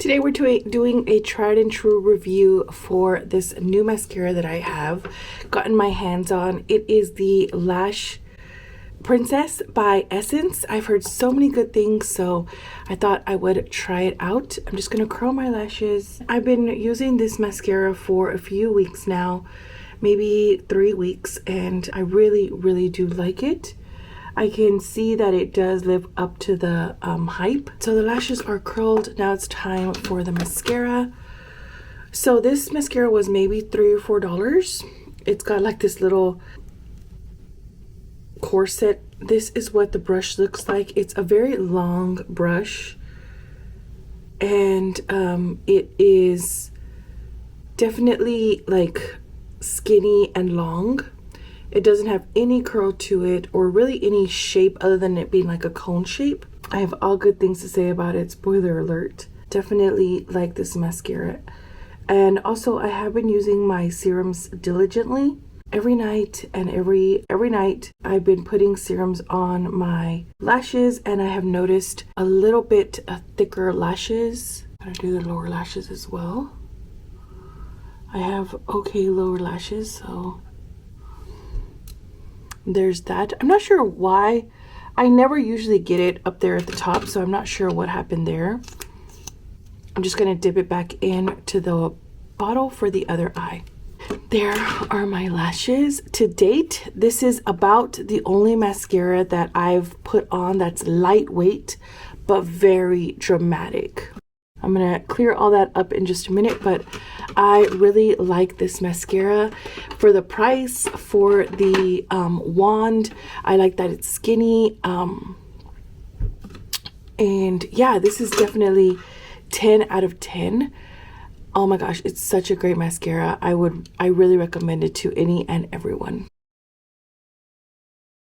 Today we're doing a tried and true review for this new mascara that I have gotten my hands on. It is the Lash Princess by Essence. I've heard so many good things, so I thought I would try it out. I'm just gonna curl my lashes. I've been using this mascara for a few weeks now, maybe 3 weeks, and I really do like it. I can see that it does live up to the hype. So the lashes are curled. Now it's time for the mascara. So this mascara was maybe $3 or $4. It's got like this little corset. This is what the brush looks like. It's a very long brush, and it is definitely like skinny and long. It doesn't have any curl to it or really any shape other than it being like a cone shape. I have all good things to say about it. Spoiler alert. Definitely like this mascara. And also I have been using my serums diligently every night, and every night I've been putting serums on my lashes, and I have noticed a little bit thicker lashes. I'm gonna do the lower lashes as well. I have okay lower lashes, so there's that. I'm not sure why. I never usually get it up there at the top, so I'm not sure what happened there. I'm just gonna dip it back in to the bottle for the other eye. There are my lashes. To date, this is about the only mascara that I've put on that's lightweight but very dramatic. I'm gonna clear all that up in just a minute, but I really like this mascara. For the price, for the wand, I like that it's skinny. And yeah, this is definitely 10 out of 10. Oh my gosh, it's such a great mascara. I really recommend it to any and everyone.